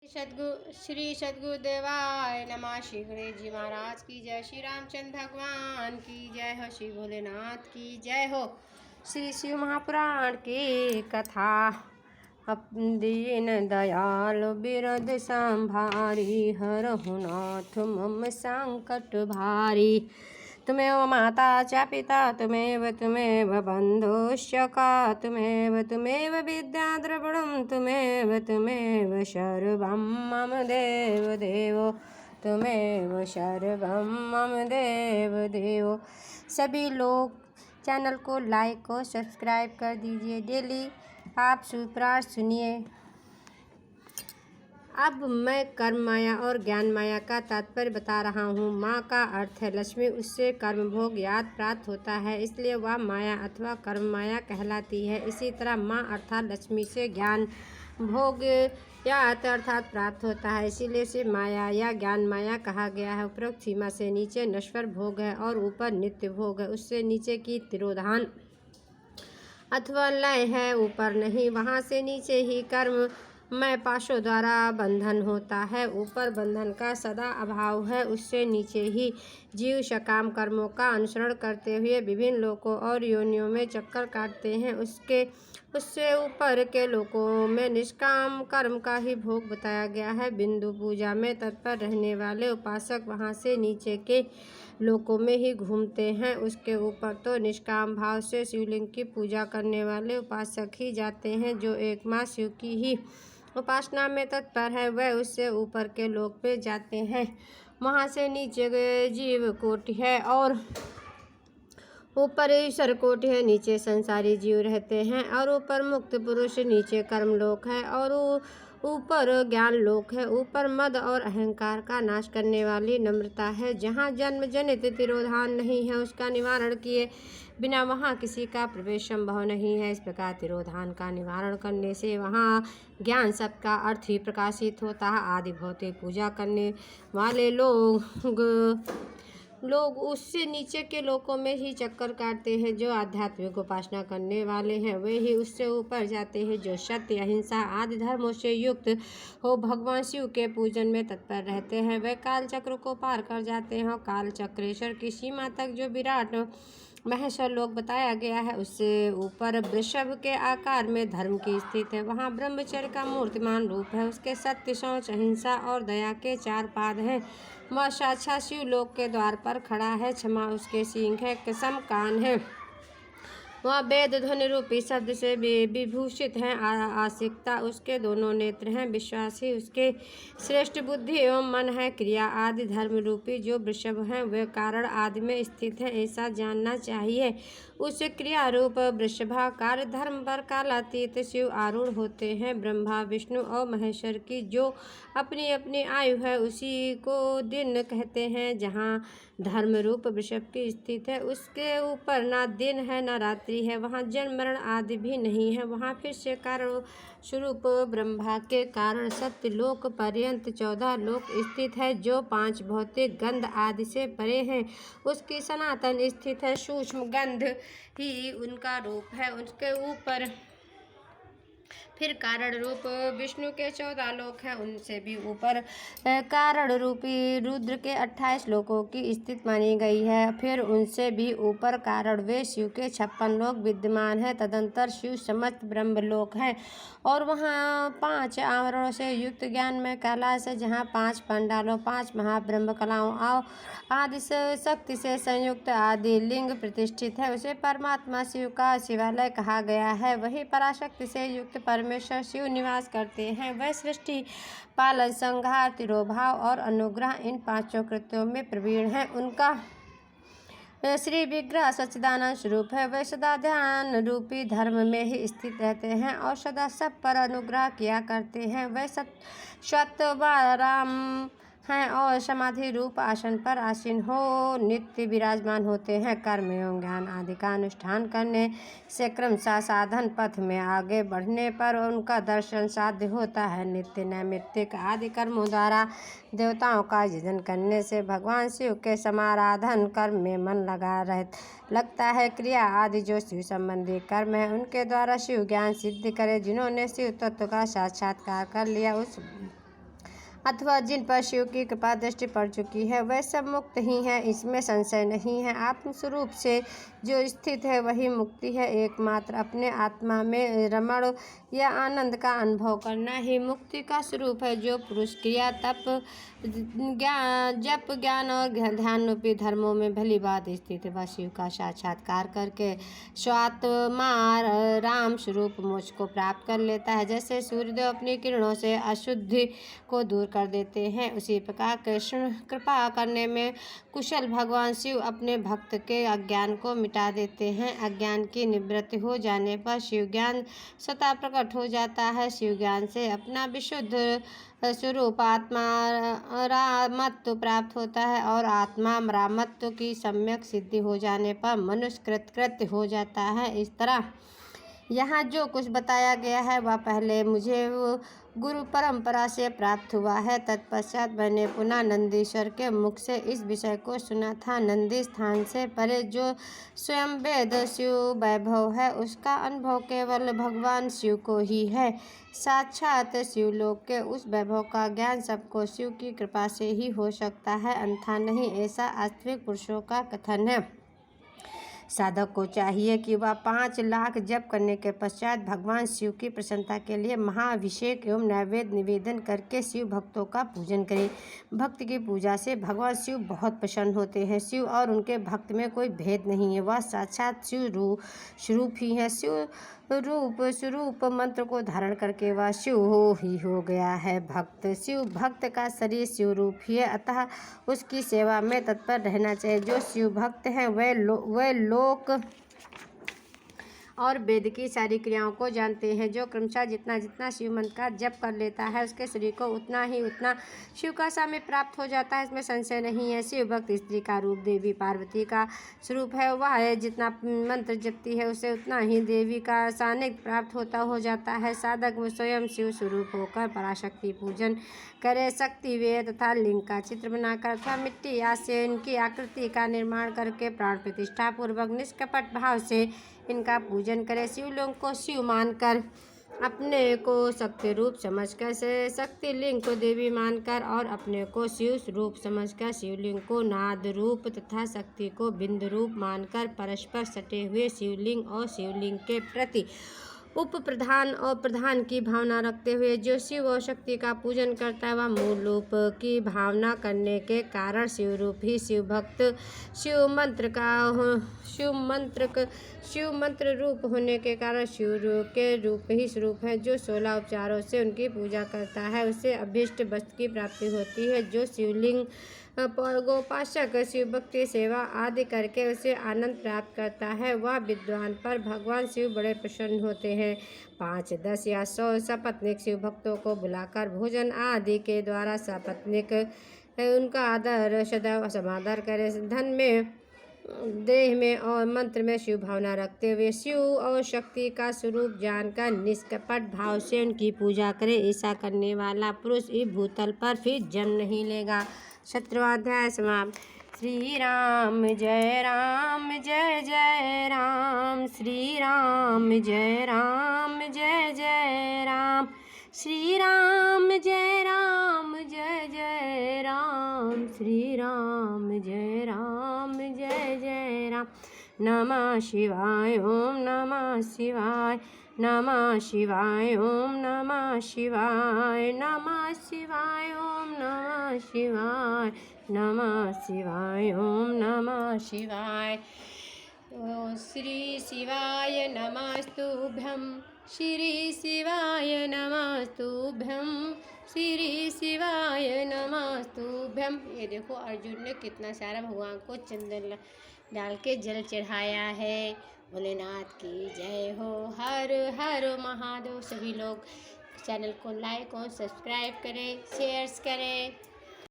श्री सद्गुरुदेवाय नमः। श्री गणेश जी महाराज की जय। श्री रामचंद्र भगवान की जय हो। श्री भोलेनाथ की जय हो। श्री शिव महापुराण की कथा। दीन दयाल बिरद संभारी, हरहु नाथ मम संकट भारी। त्वमेव माता च पिता त्वमेव बन्धुश्च का, त्वमेव विद्या द्रविणं त्वमेव सर्वं मम देव देवो, त्वमेव सर्वं मम देव देवो। सभी लोग चैनल को लाइक और सब्सक्राइब कर दीजिए। डेली आप सुपुराण सुनिए। अब मैं कर्म माया और ज्ञान माया का तात्पर्य बता रहा हूँ। माँ का अर्थ है लक्ष्मी, उससे कर्म भोग याद प्राप्त होता है, इसलिए वह माया अथवा कर्म माया कहलाती है। इसी तरह माँ अर्थात लक्ष्मी से ज्ञान भोग याद अर्थात प्राप्त होता है, इसीलिए इसे माया या ज्ञान माया कहा गया है। उपरोक्त सीमा से नीचे नश्वर भोग है और ऊपर नित्य भोग है। उससे नीचे की तिरोधान अथवा लय है, ऊपर नहीं। वहाँ से नीचे ही कर्म मैं पाशों द्वारा बंधन होता है, ऊपर बंधन का सदा अभाव है। उससे नीचे ही जीव सकाम कर्मों का अनुसरण करते हुए विभिन्न लोकों और योनियों में चक्कर काटते हैं। उससे ऊपर के लोकों में निष्काम कर्म का ही भोग बताया गया है। बिंदु पूजा में तत्पर रहने वाले उपासक वहाँ से नीचे के लोकों में ही घूमते हैं। उसके ऊपर तो निष्काम भाव से शिवलिंग की पूजा करने वाले उपासक ही जाते हैं। जो एक माँ शिव की ही उपासना में तत्पर है, वह उससे ऊपर के लोक पे जाते हैं। वहाँ से नीचे जीव कोटि है और ऊपर ईश्वर कोटि है। नीचे संसारी जीव रहते हैं और ऊपर मुक्त पुरुष। नीचे कर्म लोक है और ऊपर ज्ञान लोक है। ऊपर मद और अहंकार का नाश करने वाली नम्रता है। जहाँ जन्म जनित तिरोधान नहीं है, उसका निवारण किए बिना वहाँ किसी का प्रवेश संभव नहीं है। इस प्रकार तिरोधान का निवारण करने से वहाँ ज्ञान शब्द का अर्थ ही प्रकाशित होता है। आदि भौतिक पूजा करने वाले लोग उससे नीचे के लोकों में ही चक्कर काटते हैं। जो आध्यात्मिक उपासना करने वाले हैं, वे ही उससे ऊपर जाते हैं। जो सत्य अहिंसा आदि धर्मों से युक्त हो भगवान शिव के पूजन में तत्पर रहते हैं, वे काल चक्र को पार कर जाते हैं। काल चक्रेश्वर की सीमा तक जो विराट महेश्वर लोक बताया गया है, उससे ऊपर वृषभ के आकार में धर्म की स्थित है। वहाँ ब्रह्मचर्य का मूर्तिमान रूप है। उसके सत्य, शौच, अहिंसा और दया के 4 पाद हैं। वह साक्षात शिव लोक के द्वार पर खड़ा है। क्षमा उसके सींग है, कसम कान है। वह वेद ध्वनि रूपी शब्द से विभूषित है। आसिकता उसके दोनों नेत्र हैं। विश्वास ही उसके श्रेष्ठ बुद्धि एवं मन है। क्रिया आदि धर्म रूपी जो वृषभ हैं, वे कारण आदि में स्थित है, ऐसा जानना चाहिए। उस क्रिया रूप वृषभाकार धर्म पर कालातीत शिव आरूढ़ होते हैं। ब्रह्मा विष्णु और महेश्वर की जो अपनी अपनी आयु है, उसी को दिन कहते हैं। जहाँ धर्म रूप वृषभ की स्थित है, उसके ऊपर ना दिन है ना रात्रि है। वहाँ जन्म मरण आदि भी नहीं है। वहाँ फिर से कारण स्वरूप ब्रह्मा के कारण सत्य लोक पर्यंत 14 लोक स्थित है, जो 5 भौतिक गंध आदि से परे हैं। उसकी सनातन स्थित है। सूक्ष्म गंध ही उनका रूप है। उसके ऊपर फिर कारण रूप विष्णु के 14 लोक हैं। उनसे भी ऊपर कारण रूपी रुद्र के 28 लोकों की स्थिति मानी गई है। फिर उनसे भी ऊपर कारण वे शिव के 56 लोक विद्यमान है। तदंतर शिव समस्त ब्रह्मलोक है और वहाँ 5 आवरणों से युक्त ज्ञान में कैलाश है, जहाँ 5 पंडालों, 5 महाब्रह्म कलाओं और आदि शक्ति से संयुक्त आदि लिंग प्रतिष्ठित है। उसे परमात्मा शिव का शिवालय कहा गया है। वही पराशक्ति से युक्त परमेश्वर शिव निवास करते हैं। वह सृष्टि, पालन, संहार, तिरोभाव और अनुग्रह इन 5 कृत्यों में प्रवीण है। उनका श्री विग्रह सच्चिदानंद स्वरूप है। वे सदा ध्यान रूपी धर्म में ही स्थित रहते हैं और सदा सब पर अनुग्रह किया करते हैं। वे सत्वराम हैं और समाधि रूप आसन पर आसीन हो नित्य विराजमान होते हैं। कर्म एवं ज्ञान आदि का अनुष्ठान करने से क्रमशः साधन पथ में आगे बढ़ने पर उनका दर्शन साध्य होता है। नित्य नैमित्तिक आदि कर्मों द्वारा देवताओं का यजन करने से भगवान शिव के समाराधन कर्म में मन लगता है। क्रिया आदि जो शिव संबंधी कर्म है, उनके द्वारा शिव ज्ञान सिद्ध करे। जिन्होंने शिव तत्व का साक्षात्कार कर लिया, उस अथवा जिन पर शिव की कृपा दृष्टि पड़ चुकी है वे सब मुक्त ही हैं, इसमें संशय नहीं है। आत्मस्वरूप से जो स्थित है वही मुक्ति है। एकमात्र अपने आत्मा में रमण या आनंद का अनुभव करना ही मुक्ति का स्वरूप है। जो पुरुष क्रिया तप जप ज्ञान और ध्यान रूपी धर्मों में भली बात स्थित वह शिव का साक्षात्कार करके स्वात्मा राम स्वरूप मोक्ष को प्राप्त कर लेता है। जैसे सूर्यदेव अपनी किरणों से अशुद्धि को दूर कर देते हैं, उसी प्रकार कृष्ण कृपा करने में कुशल भगवान शिव अपने भक्त के अज्ञान को मिटा देते हैं। अज्ञान की निवृत्ति हो जाने पर शिव ज्ञान स्वतः प्रकट हो जाता है। शिव ज्ञान से अपना विशुद्ध स्वरूप आत्मा रामत्व प्राप्त होता है और आत्मा रामत्व की सम्यक सिद्धि हो जाने पर मनुष्य कृतकृत्य हो जाता है। इस तरह यहाँ जो कुछ बताया गया है वह पहले मुझे गुरु परंपरा से प्राप्त हुआ है। तत्पश्चात मैंने पुनः नंदीश्वर के मुख से इस विषय को सुना था। नंदी स्थान से परे जो स्वयं वेद शिव वैभव है उसका अनुभव केवल भगवान शिव को ही है। साक्षात शिवलोक के उस वैभव का ज्ञान सबको शिव की कृपा से ही हो सकता है, अन्यथा नहीं, ऐसा वास्तविक पुरुषों का कथन है। साधक को चाहिए कि वह 5 लाख जप करने के पश्चात भगवान शिव की प्रसन्नता के लिए महाअभिषेक एवं नैवेद्य निवेदन करके शिव भक्तों का पूजन करे। भक्त की पूजा से भगवान शिव बहुत प्रसन्न होते हैं। शिव और उनके भक्त में कोई भेद नहीं है, वह साक्षात शिव स्वरूप ही है। शिव रूप स्वरूप मंत्र को धारण करके वह शिव ही हो गया है। भक्त शिव भक्त का शरीर शिव रूप ही है, अतः उसकी सेवा में तत्पर रहना चाहिए। जो शिव भक्त हैं वे लोक और वेद की सारी क्रियाओं को जानते हैं। जो क्रमशः जितना जितना शिव मंत्र का जप कर लेता है उसके शरीर को उतना ही उतना शिव का साम्य प्राप्त हो जाता है, इसमें संशय नहीं है। शिव भक्त स्त्री का रूप देवी पार्वती का स्वरूप है, वह है जितना मंत्र जपती है उसे उतना ही देवी का सानिध्य प्राप्त हो जाता है। साधक में स्वयं शिव स्वरूप होकर पराशक्ति पूजन करे। शक्ति वेद तथा लिंग का चित्र बनाकर अथवा मिट्टी या से इनकी आकृति का निर्माण करके प्राण प्रतिष्ठा पूर्वक निष्कपट भाव से इनका पूजन करे। शिवलिंग को शिव मानकर अपने को शक्ति रूप समझकर शक्ति लिंग को देवी मानकर और अपने को शिव रूप समझकर शिवलिंग को नाद रूप तथा शक्ति को बिंद रूप मानकर परस्पर सटे हुए शिवलिंग और शिवलिंग के प्रति उप प्रधान और प्रधान की भावना रखते हुए जो शिव और शक्ति का पूजन करता है वह मूल रूप की भावना करने के कारण शिव रूप ही शिव भक्त शिव मंत्र रूप होने के कारण शिव के रूप ही स्वरूप है। जो 16 उपचारों से उनकी पूजा करता है उसे अभीष्ट वस्तु की प्राप्ति होती है। जो शिवलिंग गोपाशक शिव भक्ति सेवा आदि करके उसे आनंद प्राप्त करता है वह विद्वान पर भगवान शिव बड़े प्रसन्न होते हैं। 5, 10 या 100 सपत्निक शिव भक्तों को बुलाकर भोजन आदि के द्वारा सपत्निक उनका आदर सदैव समादर करे। धन में देह में और मंत्र में शिव भावना रखते हुए शिव और शक्ति का स्वरूप जानकर निष्कपट भाव से उनकी पूजा करे। ऐसा करने वाला पुरुष इस भूतल पर फिर जन्म नहीं लेगा। 17वां अध्याय समाप्त। श्री राम जय जय राम, श्री राम जय जय राम, श्री राम जय जय राम, श्री राम जय जय राम। नमः शिवाय ओम नमः शिवाय, नमः शिवाय ओम नमः शिवाय, नमः शिवाय ओम नमः शिवाय, नमः शिवाय ओम नमः शिवाय। श्री शिवाय नमस्तुभ्यं, श्री शिवाय नमस्तुभ्यं, श्री शिवाय नमस्तुभ्यं। ये देखो अर्जुन ने कितना सारा भगवान को चंदन डाल के जल चढ़ाया है। भोलेनाथ की जय हो। हर हर महादेव। सभी लोग चैनल को लाइक और सब्सक्राइब करें, शेयर्स करें।